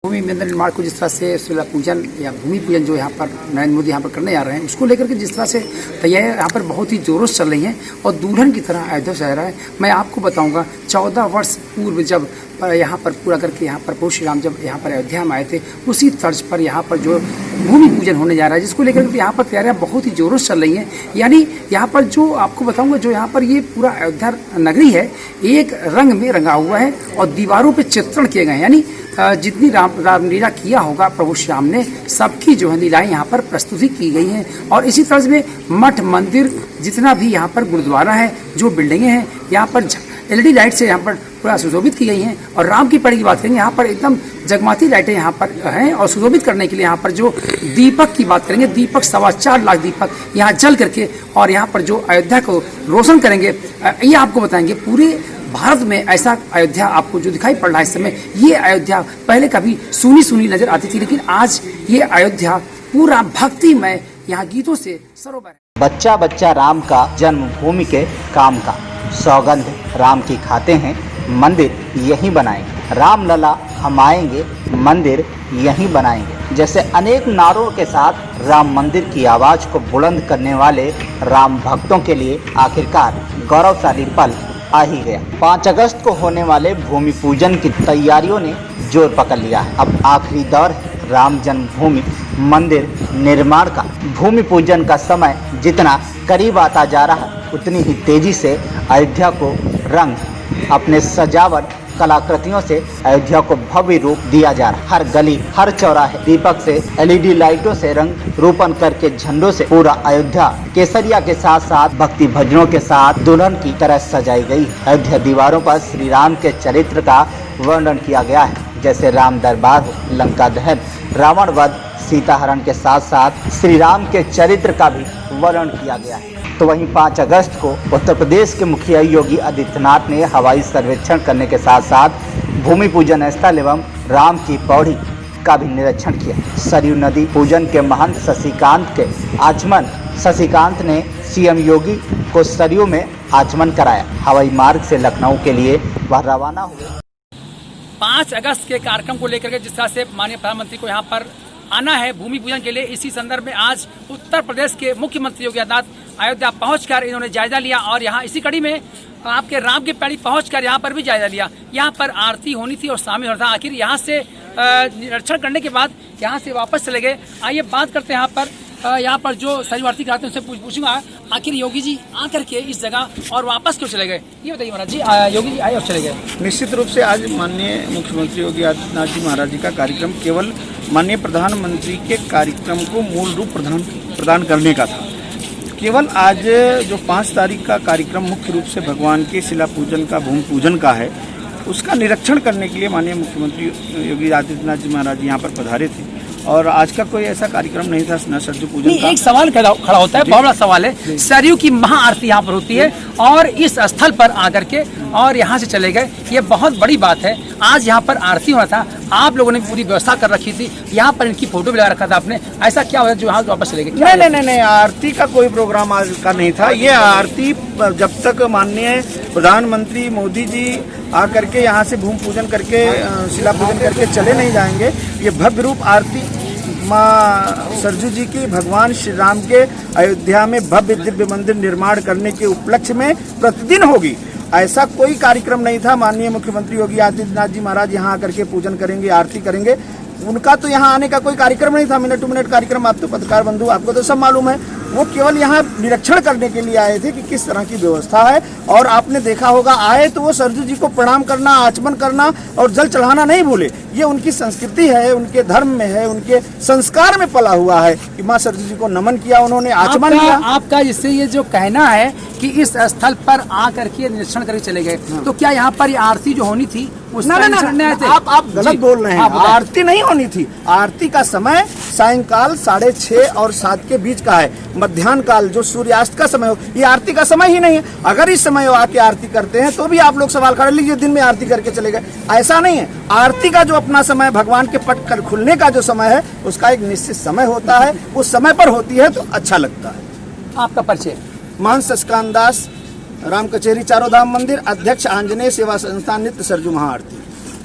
भूमि मंदिर निर्माण को जिस तरह से शिला पूजन या भूमि पूजन जो यहाँ पर नरेंद्र मोदी यहाँ पर करने जा रहे हैं, उसको लेकर के जिस तरह से तैयारियाँ यहाँ पर बहुत ही जोरों से चल रही हैं और दुल्हन की तरह अयोध्या से रहा है। मैं आपको बताऊंगा 14 वर्ष पूर्व जब यहाँ पर पूरा करके यहाँ पर प्रभु श्री राम जब यहाँ पर अयोध्या में आए थे, उसी तर्ज पर यहाँ पर जो भूमि पूजन होने जा रहा है, जिसको लेकर के यहाँ पर तैयारियाँ बहुत ही जोरों से चल रही हैं। यानी यहाँ पर जो आपको बताऊंगा, जो यहाँ पर ये पूरा अयोध्या नगरी है, एक रंग में रंगा हुआ है और दीवारों पर चित्रण किए गए हैं। यानी जितनी रामलीला किया होगा प्रभु श्री राम ने, सबकी जो है लीलाएं यहाँ पर प्रस्तुति की गई हैं। और इसी तरह में मठ मंदिर, जितना भी यहाँ पर गुरुद्वारा है, जो बिल्डिंगें हैं, यहाँ पर LED लाइट से यहाँ पर पूरा सुशोभित की गई हैं। और राम की पड़ी की बात करेंगे, यहाँ पर एकदम जगमगाती लाइटें यहाँ पर हैं। और सुशोभित करने के लिए यहाँ पर जो दीपक की बात करेंगे, दीपक 4.25 लाख दीपक यहाँ जल करके और यहाँ पर जो अयोध्या को रोशन करेंगे, ये आपको बताएंगे। पूरे भारत में ऐसा अयोध्या आपको जो दिखाई पड़ रहा है इस समय, ये अयोध्या पहले कभी सुनी सुनी नजर आती थी, लेकिन आज ये अयोध्या पूरा भक्तिमय यहाँ गीतों से सरोवर है। बच्चा बच्चा राम का जन्मभूमि के काम का, सौगंध राम की खाते हैं, मंदिर यहीं बनाएंगे। राम लला हम आएंगे, मंदिर यहीं बनाएंगे। जैसे अनेक नारों के साथ राम मंदिर की आवाज को बुलंद करने वाले राम भक्तों के लिए आखिरकार गौरवशाली पल आ ही गया। 5 अगस्त को होने वाले भूमि पूजन की तैयारियों ने जोर पकड़ लिया है। अब आखिरी दौर है राम जन्मभूमि मंदिर निर्माण का। भूमि पूजन का समय जितना करीब आता जा रहा है, उतनी ही तेजी से अयोध्या को रंग, अपने सजावट कलाकृतियों से अयोध्या को भव्य रूप दिया जा रहा है। हर गली, हर चौराहे दीपक से, LED लाइटों से रंग रोपण करके, झंडों से पूरा अयोध्या केसरिया के साथ साथ भक्ति भजनों के साथ दुल्हन की तरह सजाई गई। अयोध्या दीवारों पर श्री राम के चरित्र का वर्णन किया गया है, जैसे राम दरबार हो, लंका दहन, रावण वध, सीता हरण के साथ साथ श्री राम के चरित्र का भी वर्णन किया गया है। तो वहीं 5 अगस्त को उत्तर प्रदेश के मुखिया योगी आदित्यनाथ ने हवाई सर्वेक्षण करने के साथ साथ भूमि पूजन स्थल एवं राम की पौड़ी का भी निरीक्षण किया। सरयू नदी पूजन के महंत शशिकांत ने CM योगी को सरयू में आचमन कराया। हवाई मार्ग से लखनऊ के लिए वह रवाना हुए। 5 अगस्त के कार्यक्रम को लेकर के जिस तरह से माननीय प्रधानमंत्री को यहाँ पर आना है भूमि पूजन के लिए, इसी संदर्भ में आज उत्तर प्रदेश के मुख्यमंत्री योगी आदित्यनाथ अयोध्या पहुंचकर इन्होंने जायजा लिया। और यहाँ इसी कड़ी में आपके राम की पैड़ी पहुंचकर यहाँ पर भी जायजा लिया। यहाँ पर आरती होनी थी और शामिल होना था। आखिर यहाँ से निरीक्षण करने के बाद यहाँ से वापस चले गए। आइए बात करते हैं यहाँ पर जो सरयू आरती कराते हैं उनसे पूछूंगा, आखिर योगी जी आकर के इस जगह और वापस क्यों चले गए, ये बताइए महाराज जी। योगी जी आए और चले गए। निश्चित रूप से आज माननीय मुख्यमंत्री योगी आदित्यनाथ जी महाराज जी का कार्यक्रम केवल माननीय प्रधानमंत्री के कार्यक्रम को मूल रूप प्रदान करने का था। केवल आज जो 5 तारीख का कार्यक्रम मुख्य रूप से भगवान के शिला पूजन का, भूमि पूजन का है, उसका निरीक्षण करने के लिए माननीय मुख्यमंत्री योगी आदित्यनाथ जी महाराज यहाँ पर पधारे थे। और आज का कोई ऐसा कार्यक्रम नहीं था न सरयू पूजन का। एक सवाल खड़ा होता है, बहुत बड़ा सवाल है। सरयू की महाआरती यहाँ पर होती है और इस स्थल पर आकर के और यहाँ से चले गए, ये बहुत बड़ी बात है। आज यहाँ पर आरती होना था, आप लोगों ने पूरी व्यवस्था कर रखी थी, यहाँ पर इनकी फोटो भी लगा रखा था आपने, ऐसा क्या हुआ जो यहाँ वापस चले गए? नहीं, आरती का कोई प्रोग्राम आज का नहीं था। ये आरती जब तक माननीय प्रधानमंत्री मोदी जी आकर के यहाँ से भूमि पूजन करके, शिला पूजन करके चले नहीं जाएंगे, ये भव्य रूप आरती माँ सरयू जी की भगवान श्री राम के अयोध्या में भव्य दिव्य मंदिर निर्माण करने के उपलक्ष्य में प्रतिदिन होगी। ऐसा कोई कार्यक्रम नहीं था। माननीय मुख्यमंत्री योगी आदित्यनाथ जी महाराज यहाँ आकर के पूजन करेंगे, आरती करेंगे, उनका तो यहाँ आने का कोई कार्यक्रम नहीं था। मिनट टू मिनट कार्यक्रम, आप तो पत्रकार बंधु, आपको तो सब मालूम है। वो केवल यहाँ निरीक्षण करने के लिए आए थे कि किस तरह की व्यवस्था है। और आपने देखा होगा, आए तो वो सरयू जी को प्रणाम करना, आचमन करना और जल चढ़ाना नहीं भूले। ये उनकी संस्कृति है, उनके धर्म में है, उनके संस्कार में पला हुआ है कि माँ सरयू जी को नमन किया, उन्होंने आचमन किया। आपका इससे ये जो कहना है कि इस स्थल पर आकर के निरीक्षण करके चले गए, तो क्या यहाँ पर आरती जो होनी थी ना, आप गलत बोल रहे हैं। आरती नहीं होनी थी। आरती का समय सायंकाल 6:30 और 7 के बीच का है। मध्याह्न काल जो सूर्यास्त का समय हो, ये आरती का समय ही नहीं है। अगर इस समय आके आरती करते हैं तो भी आप लोग सवाल खड़े लीजिए, दिन में आरती करके चले गए, ऐसा नहीं है। आरती का जो अपना समय, भगवान के पट खुलने का जो समय है, उसका एक निश्चित समय होता है। उस समय पर होती है तो अच्छा लगता है। आपका परिचय? महंत शशिकांत दास, राम कचहरी चारों धाम मंदिर, अध्यक्ष आंजनेय सेवा संस्थान, नित्य सरयू महाआरती।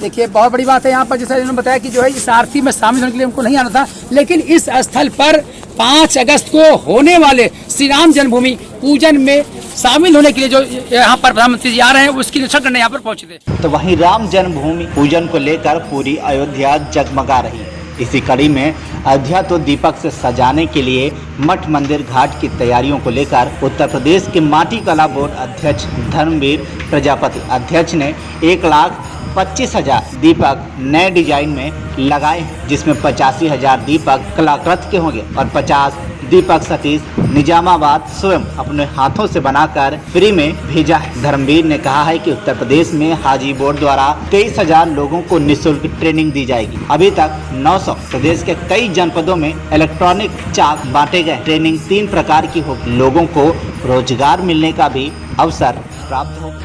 देखिए बहुत बड़ी बात है यहाँ पर, जैसा इन्होंने बताया कि जो है इस आरती में शामिल होने के लिए उनको नहीं आना था, लेकिन इस स्थल पर 5 अगस्त को होने वाले श्री राम जन्मभूमि पूजन में शामिल होने के लिए जो यहाँ पर प्रधानमंत्री जी आ रहे हैं उसकी निरीक्षण करने यहाँ पर पहुंचे थे। तो वहीं राम जन्मभूमि पूजन को लेकर पूरी अयोध्या जगमगा रही। इसी कड़ी में अयोध्या तो दीपक से सजाने के लिए मठ मंदिर घाट की तैयारियों को लेकर उत्तर प्रदेश के माटी कला बोर्ड अध्यक्ष धर्मवीर प्रजापति अध्यक्ष ने 1,25,000 दीपक नए डिजाइन में लगाए हैं, जिसमें 85,000 दीपक कलाकृत के होंगे और 50 दीपक सतीश निजामाबाद स्वयं अपने हाथों से बनाकर फ्री में भेजा है। धर्मवीर ने कहा है कि उत्तर प्रदेश में हाजी बोर्ड द्वारा 23,000 लोगों को निःशुल्क ट्रेनिंग दी जाएगी। अभी तक 900 प्रदेश के कई जनपदों में इलेक्ट्रॉनिक चाक बांटे गए। ट्रेनिंग 3 प्रकार की होगी। लोगों को रोजगार मिलने का भी अवसर प्राप्त होगा।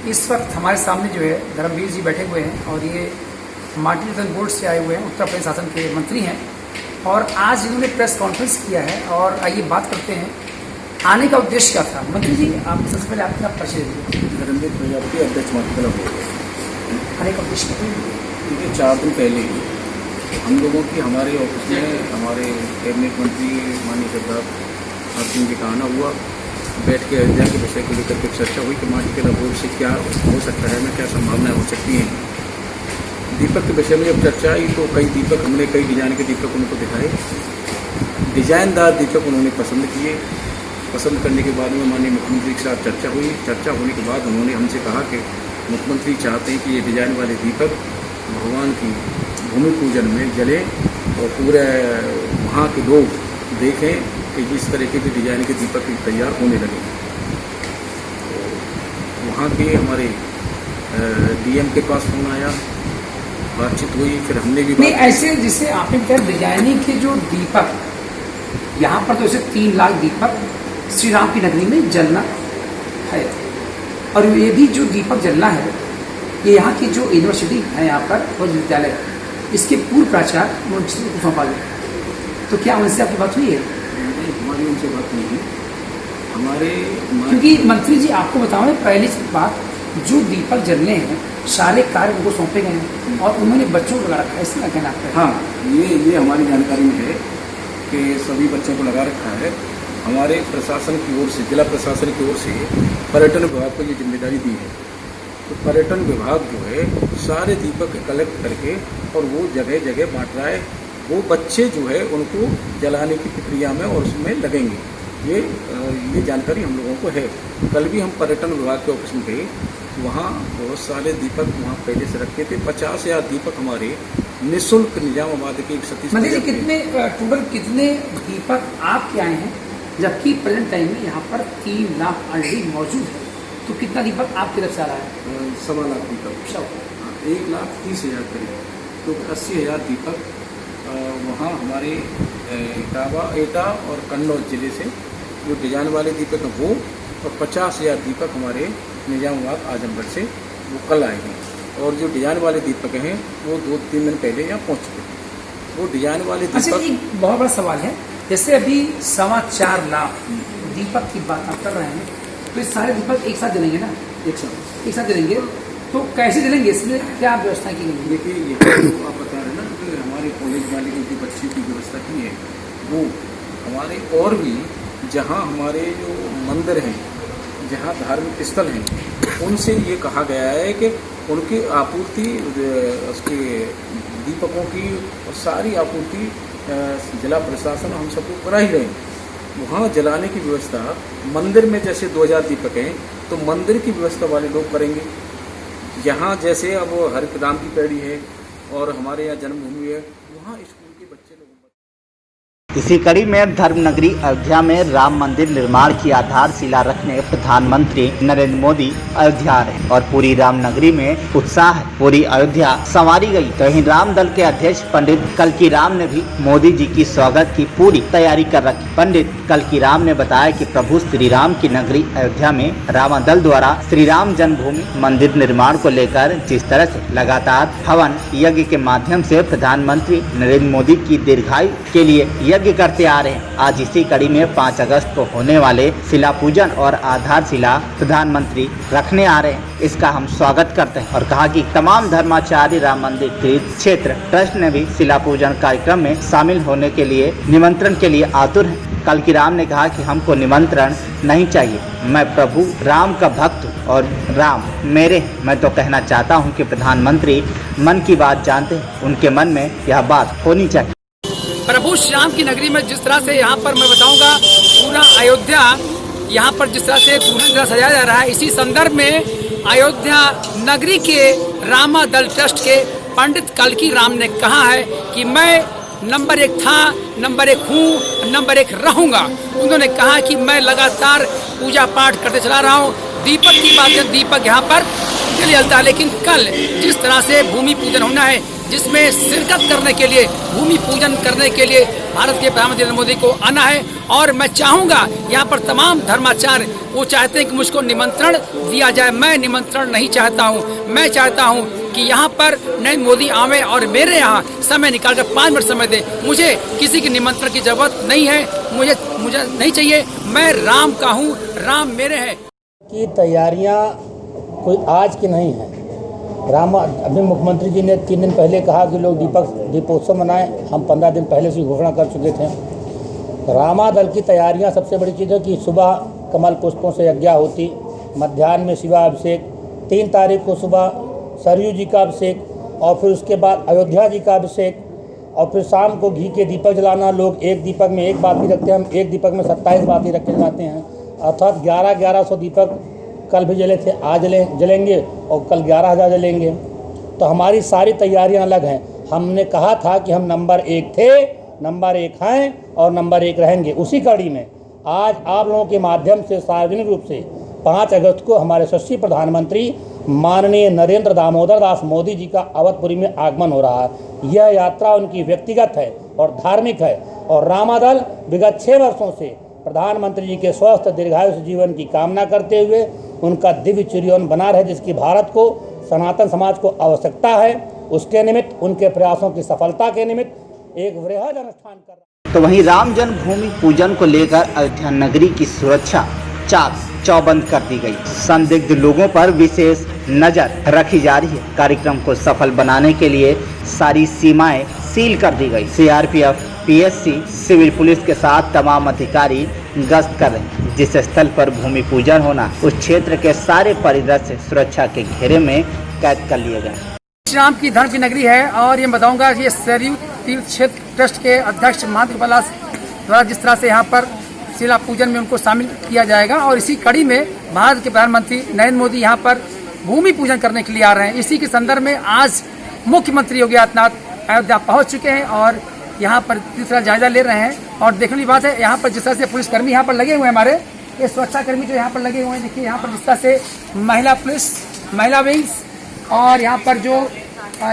इस वक्त हमारे सामने जो है धर्मवीर जी बैठे हुए हैं और ये माटी कला बोर्ड से आए हुए हैं, उत्तर प्रदेश शासन के मंत्री हैं और आज इन्होंने प्रेस कॉन्फ्रेंस किया है। और आइए बात करते हैं आने का उद्देश्य क्या था। मंत्री जी आप सबसे पहले आपका परिचय दीजिए। धर्मवीर प्रजापति अध्यक्ष माटी कला बोर्ड। आने का उद्देश्य देखिए 4 दिन पहले ही हम लोगों की हमारे ऑफिस में हमारे कैबिनेट मंत्री माननीय सरदार सिंह जी का आना हुआ। बैठ के अयोध्या के विषय को लेकर के चर्चा हुई कि माटी कला बोर्ड से क्या हो सकता है, में क्या संभावनाएं हो सकती हैं। दीपक के विषय में जब चर्चा आई तो हमने कई डिजाइन के दीपक उनको दिखाए। डिजाइनदार दीपक उन्होंने पसंद किए। पसंद करने के बाद में माननीय मुख्यमंत्री के साथ चर्चा हुई। चर्चा होने के बाद उन्होंने हमसे कहा कि मुख्यमंत्री चाहते हैं कि ये डिजाइन वाले दीपक भगवान की भूमि पूजन में जले और पूरे वहाँ के लोग देखें कि जिस तरीके के डिजाइन के दीपक तैयार होने लगे। वहाँ के हमारे डीएम के पास फोन आया, बातचीत हुई, फिर हमने भी नहीं ऐसे जिसे आपने बताया डिजाइनिंग के जो दीपक यहाँ पर तो ऐसे 3 लाख दीपक श्री राम की नगरी में जलना है और ये भी जो दीपक जलना है ये यहाँ की जो यूनिवर्सिटी है यहाँ पर विश्वविद्यालय इसके पूर्व प्राचार्य को सौंपा गया। तो क्या उनसे आपकी बात हुई है? हमारी उनसे बात नहीं है। हमारे क्योंकि मंत्री जी आपको बताओ पहली बात जो दीपक जलने हैं सारे कार्य उनको सौंपे गए हैं और उन्होंने बच्चों को लगा रखा है, इसका कहना आपका? हाँ, ये हमारी जानकारी में है कि सभी बच्चों को लगा रखा है। हमारे प्रशासन की ओर से, जिला प्रशासन की ओर से पर्यटन विभाग को ये जिम्मेदारी दी है। तो पर्यटन विभाग जो है सारे दीपक कलेक्ट करके और वो जगह जगह बांट रहा है। वो बच्चे जो है उनको जलाने की प्रक्रिया में और उसमें लगेंगे। ये जानकारी हम लोगों को है। कल भी हम पर्यटन विभाग के ऑफिस में गए, वहाँ बहुत सारे दीपक वहाँ पहले से रखे थे। 50,000 दीपक हमारे निःशुल्क निजामाबाद के एक सतीश जी कितने टोटल कितने दीपक आपके आए हैं, जबकि प्रेजेंट टाइम में यहाँ पर 3 लाख ऑलरेडी मौजूद है, तो कितना दीपक आपकी तरफ से आ रहा है? 1.25 लाख दीपक। 1,30,000 करीब, तो 80,000 दीपक वहाँ हमारे एटा और कन्नौज जिले से जो डिजाइन वाले दीपक हैं वो, और 50,000 दीपक हमारे निजामाबाद आजमगढ़ से वो कल आए हैं। और जो डिजाइन वाले दीपक हैं वो 2-3 दिन पहले यहाँ पहुँच चुके हैं। वो डिजाइन वाले दीपक। एक बहुत बड़ा सवाल है, जैसे अभी 4.25 लाख दीपक की बात आप कर रहे हैं, तो ये सारे दीपक एक साथ जलेंगे ना? एक साथ जलेंगे, तो कैसे जलेंगे? इसमें क्या व्यवस्था की गई? देखिए ये तो आप बता रहे हैं ना कि हमारे कॉलेज वाले जो बच्चे की व्यवस्था की है वो हमारे और भी जहाँ हमारे जो मंदिर हैं, जहाँ धार्मिक स्थल हैं, उनसे ये कहा गया है कि उनकी आपूर्ति उसके दीपकों की और सारी आपूर्ति जिला प्रशासन हम सबको करा ही रहे हैं। वहाँ जलाने की व्यवस्था मंदिर में जैसे 2,000 दीपक हैं तो मंदिर की व्यवस्था वाले लोग करेंगे। यहाँ जैसे अब हर राम की पैड़ी है और हमारे यहाँ जन्मभूमि है, वहाँ स्कूल के बच्चे लोग। इसी कड़ी में धर्मनगरी अयोध्या में राम मंदिर निर्माण की आधारशिला रखने प्रधानमंत्री नरेंद्र मोदी अयोध्या आ रहे और पूरी रामनगरी में उत्साह है। पूरी अयोध्या संवारी गई। तो वहीं राम दल के अध्यक्ष पंडित कल्की राम ने भी मोदी जी की स्वागत की पूरी तैयारी कर रखी। पंडित कल्की राम ने बताया कि प्रभु श्री राम की नगरी अयोध्या में राम दल द्वारा श्री राम जन्मभूमि मंदिर निर्माण को लेकर जिस तरह से लगातार हवन यज्ञ के माध्यम से प्रधानमंत्री नरेंद्र मोदी की दीर्घायु के लिए यज्ञ करते आ रहे हैं। आज इसी कड़ी में 5 अगस्त को होने वाले शिला पूजन और आधारशिला प्रधानमंत्री रखने आ रहे हैं। इसका हम स्वागत करते हैं और कहा कि तमाम धर्माचार्य राम मंदिर तीर्थ क्षेत्र ट्रस्ट ने भी शिला पूजन कार्यक्रम में शामिल होने के लिए निमंत्रण के लिए आतुर हैं। कल की राम ने कहा कि हमको निमंत्रण नहीं चाहिए, मैं प्रभु राम का भक्त हूँ और राम मेरे हैं। मैं तो कहना चाहता हूँ कि प्रधानमंत्री मन की बात जानते हैं, उनके मन में यह बात होनी चाहिए। प्रभु श्री राम की नगरी में जिस तरह से यहाँ पर मैं बताऊंगा पूरा अयोध्या यहाँ पर जिस तरह से पूरी तरह सजाया जा रहा है, इसी संदर्भ में अयोध्या नगरी के रामा दल ट्रस्ट के पंडित कल्की राम ने कहा है कि मैं नंबर 1 था, नंबर 1 हूँ, नंबर 1 रहूँगा। उन्होंने कहा कि मैं लगातार पूजा पाठ करते चला रहा हूँ। दीपक की बात है, दीपक यहाँ पर जल जलता है, लेकिन कल जिस तरह से भूमि पूजन होना है, जिसमें शिरकत करने के लिए, भूमि पूजन करने के लिए भारत के प्रधानमंत्री नरेंद्र मोदी को आना है। और मैं चाहूँगा यहाँ पर तमाम धर्माचार्य वो चाहते हैं कि मुझको निमंत्रण दिया जाए, मैं निमंत्रण नहीं चाहता हूँ। मैं चाहता हूँ कि यहाँ पर नरेंद्र मोदी आवे और मेरे यहाँ समय निकालकर 5 मिनट समय दे। मुझे किसी की निमंत्रण की जरूरत नहीं है, मुझे नहीं चाहिए। मैं राम का हूँ, राम मेरे हैं। की तैयारियां कोई आज की नहीं है। अभी मुख्यमंत्री जी ने 3 दिन पहले कहा कि लोग दीपोत्सव मनाएं। हम 15 दिन पहले से घोषणा कर चुके थे। रामा दल की तैयारियां सबसे बड़ी चीज़ है कि सुबह कमल पुष्पों से यज्ञ होती, मध्याह्न में शिवाभिषेक, 3 तारीख को सुबह सरयू जी का अभिषेक और फिर उसके बाद अयोध्या जी का अभिषेक और फिर शाम को घी के दीपक जलाना। लोग एक दीपक में 1 बाती रखते हैं, हम एक दीपक में 27 बाती रख के जलाते हैं। अर्थात 1100 दीपक कल भी जले थे, आज जलेंगे और कल 11,000 जलेंगे। तो हमारी सारी तैयारियां अलग हैं। हमने कहा था कि हम नंबर 1 थे, नंबर 1 हैं और नंबर 1 रहेंगे। उसी कड़ी में आज आप लोगों के माध्यम से सार्वजनिक रूप से 5 अगस्त को हमारे यशस्वी प्रधानमंत्री माननीय नरेंद्र दामोदर दास मोदी जी का अवधपुरी में आगमन हो रहा है। यह यात्रा उनकी व्यक्तिगत है और धार्मिक है और रामादल विगत 6 वर्षों से प्रधानमंत्री जी के स्वस्थ दीर्घायु जीवन की कामना करते हुए उनका दिव्य चिरयौवन बना रहे, जिसकी भारत को, सनातन समाज को आवश्यकता है। उसके निमित्त, उनके प्रयासों की सफलता के निमित्त एक वृहद अनुष्ठान कर रहा है। तो वहीं राम जन्मभूमि पूजन को लेकर अयोध्या नगरी की सुरक्षा चाक चौबंद कर दी गई। संदिग्ध लोगों पर विशेष नजर रखी जा रही है। कार्यक्रम को सफल बनाने के लिए सारी सीमाएं सील कर दी गई। सीआरपीएफ, पीएससी, सिविल पुलिस के साथ तमाम अधिकारी गश्त कर रहे हैं। जिस स्थल पर भूमि पूजन होना, उस क्षेत्र के सारे परिदृश्य सुरक्षा के घेरे में कैद कर लिए गए। श्री राम की धर्म की नगरी है और ये बताऊंगा कि ये सरयू तीर्थ क्षेत्र ट्रस्ट के अध्यक्ष महंत गोपाल दास द्वारा जिस तरह से यहाँ पर शिला पूजन में उनको शामिल किया जाएगा और इसी कड़ी में भारत के प्रधानमंत्री नरेंद्र मोदी यहाँ पर भूमि पूजन करने के लिए आ रहे हैं। इसी के संदर्भ में आज मुख्यमंत्री योगी आदित्यनाथ अयोध्या पहुँच चुके हैं और यहाँ पर तीसरा जायजा ले रहे हैं। और देखने की बात है, यहाँ पर जिस तरह से पुलिसकर्मी यहाँ पर लगे हुए हैं, हमारे ये सुरक्षाकर्मी जो यहाँ पर लगे हुए हैं, देखिए यहाँ पर जिस तरह से महिला पुलिस, महिला विंग्स और यहाँ पर जो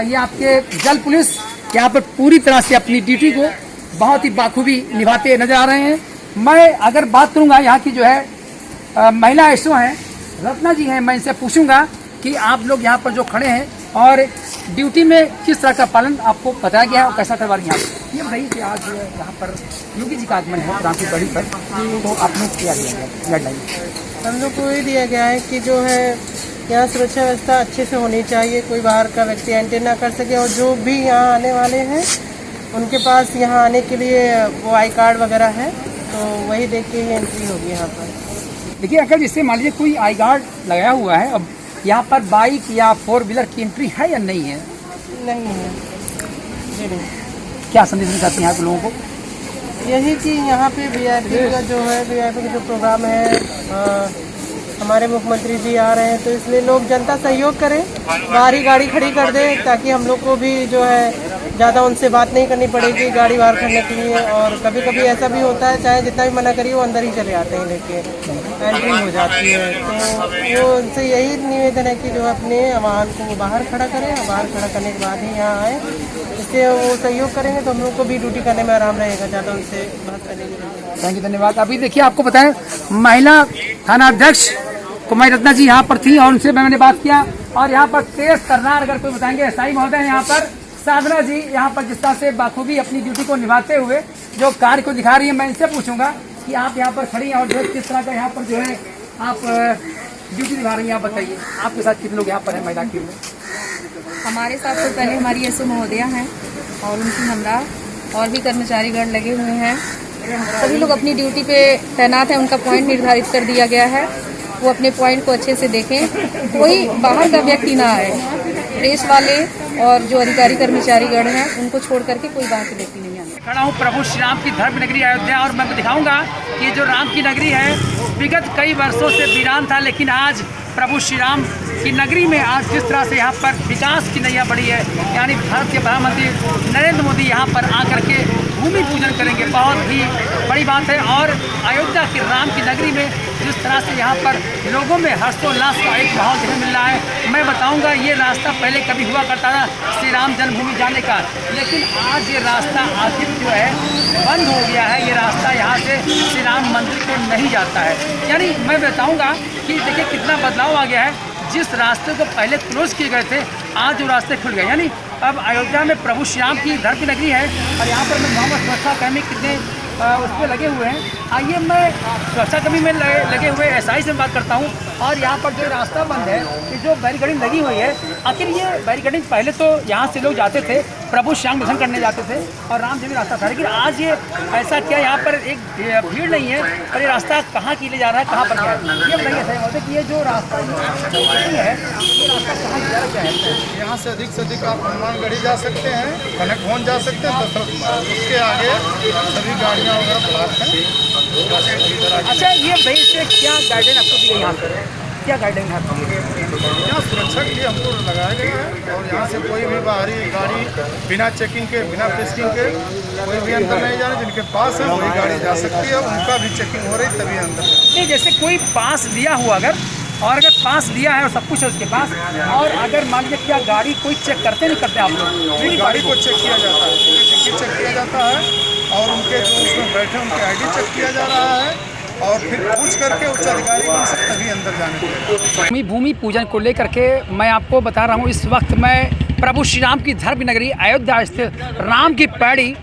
ये आपके जल पुलिस यहाँ पर पूरी तरह से अपनी ड्यूटी को बहुत ही बाखूबी निभाते नजर आ रहे हैं। मैं अगर बात करूँगा यहाँ की जो है महिला एसओ हैं, रत्ना जी हैं, मैं इनसे पूछूंगा कि आप लोग यहाँ पर जो खड़े हैं और ड्यूटी में किस तरह का पालन आपको बताया गया है और कैसा करवा रही हैं आप, ये बताइए कि आज यहाँ पर योगी जी का आगमन है राम की गढ़ी पर, तो आप लोग क्या दिया गया गाइडलाइन? हम लोग को ये दिया गया है कि जो है यहाँ सुरक्षा व्यवस्था अच्छे से होनी चाहिए, कोई बाहर का व्यक्ति एंटर ना कर सके और जो भी यहाँ आने वाले हैं उनके पास यहाँ आने के लिए वो आई कार्ड वगैरह है, तो वही देख के ही एंट्री होगी यहाँ पर। देखिए अगर जिससे मान लीजिए कोई आई कार्ड लगाया हुआ है, अब यहाँ पर बाइक या 4 व्हीलर की एंट्री है या नहीं है? नहीं है जी नहीं। क्या संदेश देना चाहते हैं आप लोगों को? यही कि यहाँ पे वीआईपी का जो है, वीआईपी का जो प्रोग्राम है, हमारे मुख्यमंत्री जी आ रहे हैं तो इसलिए लोग जनता सहयोग करें, बाहर ही गाड़ी खड़ी कर दें ताकि हम लोग को भी जो है ज़्यादा उनसे बात नहीं करनी पड़ेगी गाड़ी बाहर करने के लिए। और कभी कभी ऐसा भी होता है, चाहे जितना भी मना करिए वो अंदर ही चले आते हैं, लेके एंट्री हो जाती है। तो वो उनसे यही निवेदन है कि जो अपने वाहन को बाहर खड़ा करें, बाहर खड़ा करने के बाद ही यहाँ आए, इससे वो सहयोग करेंगे तो हम लोग को भी ड्यूटी करने में आराम रहेगा, ज़्यादा उनसे बात करने की। थैंक यू, धन्यवाद। अभी देखिए आपको बताएं, महिला थाना अध्यक्ष कुमारी रत्ना जी यहाँ पर थी और उनसे मैंने बात किया और यहाँ पर तेज तरनार अगर कोई बताएंगे एसआई महोदय यहाँ पर साधना जी यहाँ पर जिस तरह से बाखूबी अपनी ड्यूटी को निभाते हुए जो कार्य को दिखा रही है, मैं इनसे पूछूंगा कि आप यहाँ पर खड़ी हैं और जो है किस तरह का यहाँ पर जो है आप ड्यूटी निभा रही हैं, आप बताइए आपके साथ कितने लोग यहाँ पर हैं महिला टीम में? हमारे साथ तो पहले हमारी एसओ महोदया हैं और उनकी हमरा और भी कर्मचारीगण लगे हुए हैं। सभी लोग अपनी ड्यूटी पे तैनात हैं, उनका पॉइंट निर्धारित कर दिया गया है, वो अपने पॉइंट को अच्छे से देखें, कोई बाहर का व्यक्ति ना आए। प्रेस वाले और जो अधिकारी कर्मचारीगण हैं उनको छोड़ करके कोई बाहर के व्यक्ति नहीं आए। खड़ा हूँ प्रभु श्री राम की धर्म नगरी अयोध्या और मैं दिखाऊंगा कि जो राम की नगरी है विगत कई वर्षों से वीरान था, लेकिन आज प्रभु श्री राम की नगरी में आज जिस तरह से यहाँ पर विकास की नैया बढ़ी है, यानी भारत के प्रधानमंत्री नरेंद्र मोदी यहाँ पर आकर के भूमि पूजन करेंगे, बहुत ही बड़ी बात है। और अयोध्या की राम की नगरी में जिस तरह से यहाँ पर लोगों में हर्षोल्लास का एक माहौल देखने मिल रहा है, मैं बताऊंगा ये रास्ता पहले कभी हुआ करता था श्री राम जन्मभूमि जाने का, लेकिन आज ये रास्ता आखिर जो है बंद हो गया है। ये रास्ता यहाँ से श्री राम मंदिर को नहीं जाता है। यानी मैं बताऊंगा कि देखिए कितना बदलाव आ गया है। जिस रास्ते को पहले क्लोज किए गए थे आज वो रास्ते खुल गए, यानी अब अयोध्या में प्रभु श्री राम की धर्म की नगरी है। और यहाँ पर मैं मोहम्मद सुरक्षा कर्मी कितने उस पर लगे हुए हैं, आइए मैं सुरक्षा कर्मी में लगे हुए एसआई से बात करता हूँ। और यहाँ पर जो रास्ता बंद है, ये जो बैरिकेडिंग लगी हुई है, आखिर ये बैरिकेडिंग पहले तो यहाँ से लोग जाते थे, प्रभु श्याम दर्शन करने जाते थे और राम जी रास्ता था, लेकिन आज ये ऐसा क्या यहाँ पर एक भीड़ नहीं है और ये रास्ता कहाँ की ले जा रहा है, कहाँ पर क्या है, ये बताइए सही बात है कि ये जो रास्ता है ये रास्ता कहाँ जा रहा है? यहाँ से अधिक आप हनुमानगढ़ी जा सकते हैं, कनक भवन जा सकते हैं, दशरथ मार्ग, उसके आगे सभी गाड़ियाँ वगैरह ब्लॉक हैं। अच्छा, ये भाई से क्या गाइडेंस आपको दी है यहाँ पर, क्या गाइडेंस है आपको? यहाँ सुरक्षा के लिए हमको लगाया गया है और यहाँ से कोई भी बाहरी गाड़ी बिना चेकिंग के, बिना टेस्टिंग के कोई भी अंदर नहीं जाने। जिनके पास है वही गाड़ी जा सकती है, उनका भी चेकिंग हो रही तभी अंदर। नहीं, जैसे कोई पास लिया हुआ अगर पास लिया है और सब कुछ है उसके पास, और अगर मान लीजिए क्या गाड़ी कोई चेक करते नहीं करते आप लोग? पूरी गाड़ी को चेक किया जाता है, पूरी डिग्गी चेक किया जाता है और उनके जो उसमें बैठे उनके आईडी चेक किया जा रहा है और फिर पूछ करके उच्च अधिकारी बन सकते तभी अंदर जाने के। भूमि पूजन को लेकर के मैं आपको बता रहा हूँ, इस वक्त मैं प्रभु श्री राम की धर्म नगरी अयोध्या स्थित राम की पैड़ी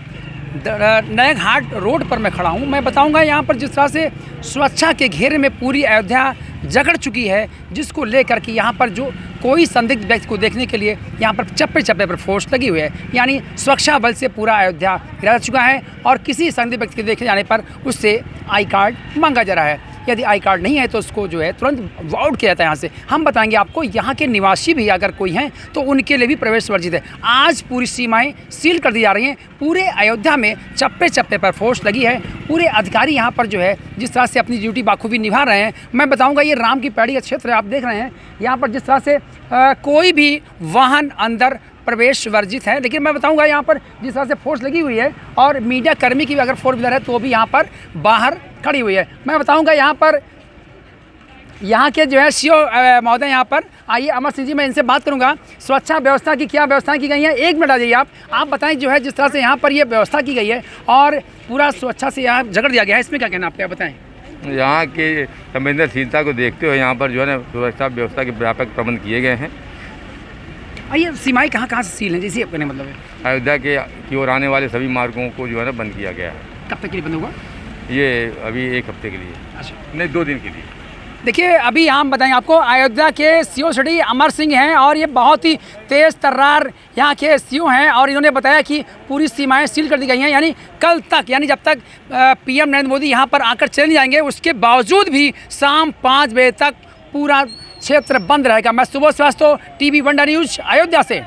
नया घाट रोड पर मैं खड़ा हूँ। मैं बताऊँगा यहाँ पर जिस तरह से सुरक्षा के घेरे में पूरी अयोध्या जकड़ चुकी है, जिसको लेकर कि यहाँ पर जो कोई संदिग्ध व्यक्ति को देखने के लिए यहाँ पर चप्पे चप्पे पर फोर्स लगी हुई है, यानी सुरक्षा बल से पूरा अयोध्या घिरा चुका है और किसी संदिग्ध व्यक्ति के देखे जाने पर उससे आई कार्ड मांगा जा रहा है। यदि आई कार्ड नहीं है तो उसको जो है तुरंत आउट किया जाता है यहाँ से। हम बताएंगे आपको यहाँ के निवासी भी अगर कोई हैं तो उनके लिए भी प्रवेश वर्जित है। आज पूरी सीमाएं सील कर दी जा रही हैं, पूरे अयोध्या में चप्पे चप्पे पर फोर्स लगी है, पूरे अधिकारी यहाँ पर जो है जिस तरह से अपनी ड्यूटी बाखूबी निभा रहे हैं। मैं बताऊँगा ये राम की पैड़ी का क्षेत्र है, आप देख रहे हैं यहाँ पर जिस तरह से कोई भी वाहन अंदर प्रवेश वर्जित है, लेकिन मैं बताऊंगा यहाँ पर जिस तरह से फोर्स लगी हुई है और मीडिया कर्मी की भी अगर 4 व्हीलर है तो भी यहाँ पर बाहर खड़ी हुई है। मैं बताऊंगा यहाँ पर यहाँ के जो है सीओ महोदय यहाँ पर आइए, अमर सिंह जी, मैं इनसे बात करूँगा सुरक्षा व्यवस्था की क्या व्यवस्थाएं की गई हैं। 1 मिनट आ जाइए आप बताएं जो है जिस तरह से यहाँ पर ये व्यवस्था की गई है और पूरा सुरक्षा से यहाँ जकड़ दिया गया है, इसमें क्या कहना आप क्या बताएँ? यहाँ की संवेदनशीलता को देखते हुए यहाँ पर जो है ना सुरक्षा व्यवस्था के व्यापक प्रबंध किए गए हैं। ये सीमाएं कहाँ से सील हैं, जैसे अपने मतलब है? अयोध्या के की ओर आने वाले सभी मार्गों को जो है ना बंद किया गया है। कब तक के लिए बंद होगा? ये अभी 1 हफ्ते के लिए। अच्छा, नहीं 2 दिन के लिए। देखिए अभी हम बताएंगे आपको, अयोध्या के सीओ सिटी अमर सिंह हैं और ये बहुत ही तेज़ तर्रार यहाँ के सीओ हैं और इन्होंने बताया कि पूरी सीमाएं सील कर दी गई हैं, यानी कल तक, यानी जब तक पीएम नरेंद्र मोदी यहाँ पर आकर चले नहीं जाएंगे उसके बावजूद भी शाम 5 बजे तक पूरा क्षेत्र बंद रहेगा। मैं सुबोध श्रीवास्तव, TV1 न्यूज़ अयोध्या से।